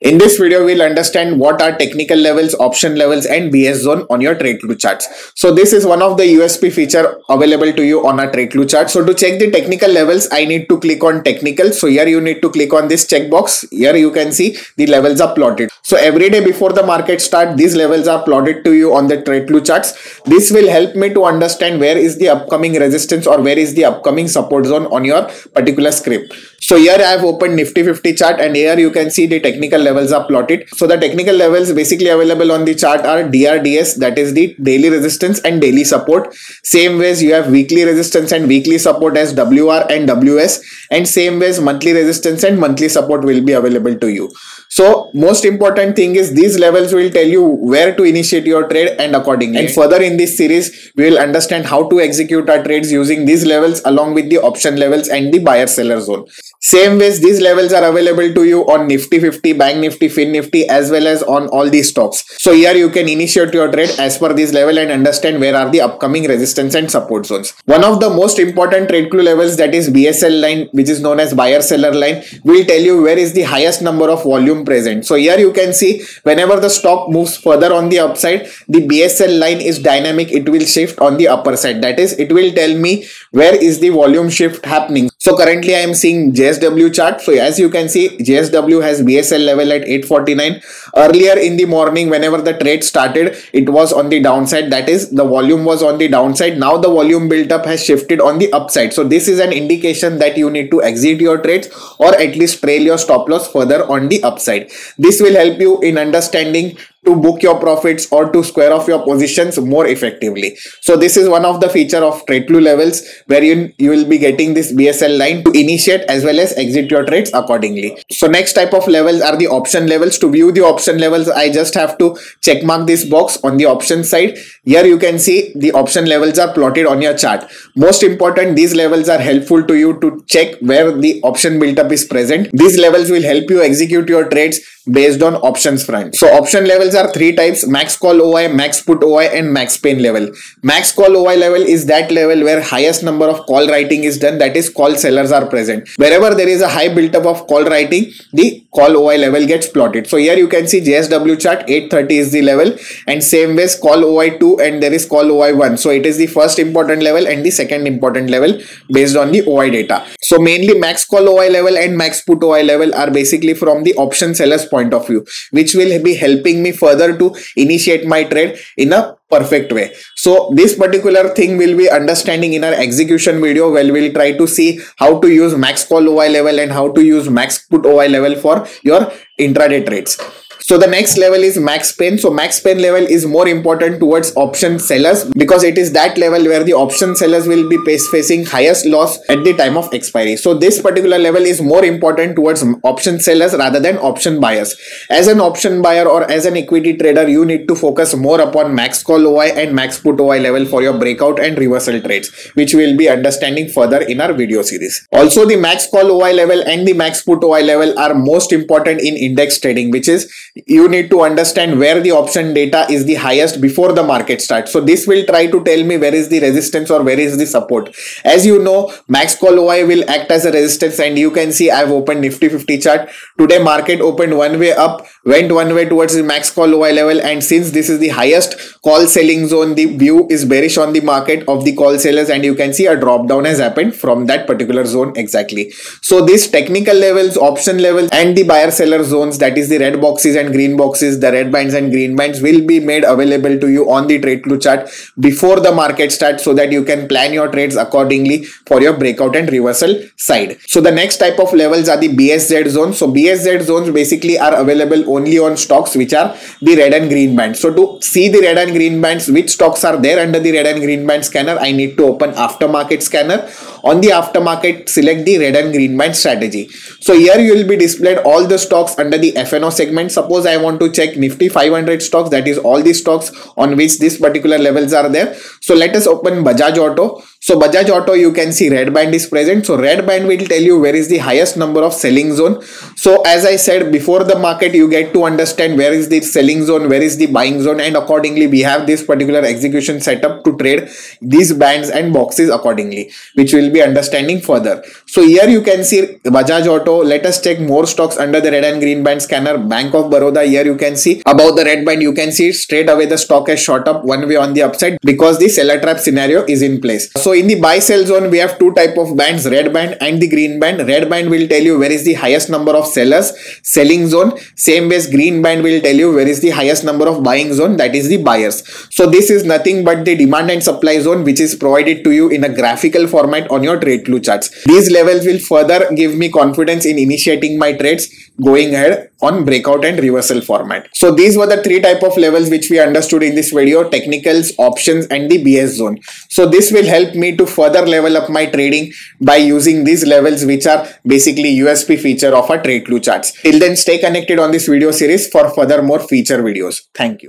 In this video, we'll understand what are technical levels, option levels, and BS zone on your TradeView charts. So this is one of the USP feature available to you on a TradeView chart. So to check the technical levels, I need to click on technical. So here you need to click on this checkbox. Here you can see the levels are plotted. So every day before the market start, these levels are plotted to you on the TradeView charts. This will help me to understand where is the upcoming resistance or where is the upcoming support zone on your particular script. So here I have opened Nifty 50 chart, and here you can see the technical levels are plotted. So the technical levels basically available on the chart are DRDS, that is the daily resistance and daily support. Same ways you have weekly resistance and weekly support as WR and WS, and same ways monthly resistance and monthly support will be available to you. So most important thing is these levels will tell you where to initiate your trade and accordingly. And further in this series, we will understand how to execute our trades using these levels along with the option levels and the buyer seller zone. Same ways these levels are available to you on Nifty 50, Bank Nifty, Fin Nifty, as well as on all these stocks. So here you can initiate your trade as per this level and understand where are the upcoming resistance and support zones. One of the most important trade clue levels, that is BSL line, which is known as buyer seller line, will tell you where is the highest number of volume present. So here you can see whenever the stock moves further on the upside, the BSL line is dynamic. It will shift on the upper side. That is, it will tell me where is the volume shift happening. So currently I am seeing JSW chart. So as you can see, JSW has BSL level at 849. Earlier in the morning, whenever the trade started, it was on the downside. That is, the volume was on the downside. Now the volume built up has shifted on the upside. So this is an indication that you need to exit your trades or at least trail your stop loss further on the upside. This will help you in understanding to book your profits or to square off your positions more effectively. So this is one of the feature of trade clue levels, where you will be getting this BSL line to initiate as well as exit your trades accordingly. So next type of levels are the option levels. To view the option levels, I just have to check mark this box on the option side. Here you can see the option levels are plotted on your chart. Most important, these levels are helpful to you to check where the option build-up is present. These levels will help you execute your trades based on options front. So option levels are three types: max call OI, max put OI, and max pain level. Max call OI level is that level where highest number of call writing is done, that is, call sellers are present. Wherever there is a high build up of call writing, the call OI level gets plotted. So here you can see JSW chart 830 is the level, and same ways call OI 2 and there is call OI 1. So it is the first important level and the second important level based on the OI data. So mainly max call OI level and max put OI level are basically from the option sellers point of view, which will be helping me further to initiate my trade in a perfect way. So this particular thing will be understanding in our execution video, where we'll try to see how to use max call OI level and how to use max put OI level for your intraday trades. So the next level is max pain. So max pain level is more important towards option sellers, because it is that level where the option sellers will be facing highest loss at the time of expiry. So this particular level is more important towards option sellers rather than option buyers. As an option buyer or as an equity trader, you need to focus more upon max call OI and max put OI level for your breakout and reversal trades, which we will be understanding further in our video series. Also, the max call OI level and the max put OI level are most important in index trading, which is you need to understand where the option data is the highest before the market starts. So this will try to tell me where is the resistance or where is the support. As you know, max call OI will act as a resistance, and you can see I've opened Nifty 50 chart. Today market opened one way up, went one way towards the max call OI level, and since this is the highest call selling zone, the view is bearish on the market of the call sellers, and you can see a drop down has happened from that particular zone exactly. So these technical levels, option levels, and the buyer seller zones, that is the red boxes and green boxes, the red bands and green bands, will be made available to you on the trade clue chart before the market starts, so that you can plan your trades accordingly for your breakout and reversal side. So the next type of levels are the BSZ zones. So BSZ zones basically are available only on stocks which are the red and green bands. So to see the red and green bands, which stocks are there under the red and green band scanner, I need to open aftermarket scanner. On the aftermarket, select the red and green band strategy. So here you will be displayed all the stocks under the FNO segment. Suppose I want to check Nifty 500 stocks, that is all the stocks on which this particular levels are there. So let us open Bajaj Auto. So Bajaj Auto, you can see red band is present. So red band will tell you where is the highest number of selling zone. So as I said, before the market, you get to understand where is the selling zone, where is the buying zone, and accordingly we have this particular execution setup to trade these bands and boxes accordingly, which we'll be understanding further. So here you can see Bajaj Auto. Let us check more stocks under the red and green band scanner. Bank of Baroda, here you can see above the red band, you can see straight away the stock has shot up one way on the upside because the seller trap scenario is in place. So in the buy sell zone, we have two type of bands, red band and the green band. Red band will tell you where is the highest number of sellers, selling zone. Same way green band will tell you where is the highest number of buying zone, that is the buyers. So this is nothing but the demand and supply zone, which is provided to you in a graphical format on your trade clue charts. These levels will further give me confidence in initiating my trades going ahead on breakout and reversal format. So these were the three type of levels which we understood in this video: technicals, options, and the BS zone. So this will help me to further level up my trading by using these levels, which are basically USP feature of our trade clue charts. Till then, stay connected on this video series for further more feature videos. Thank you.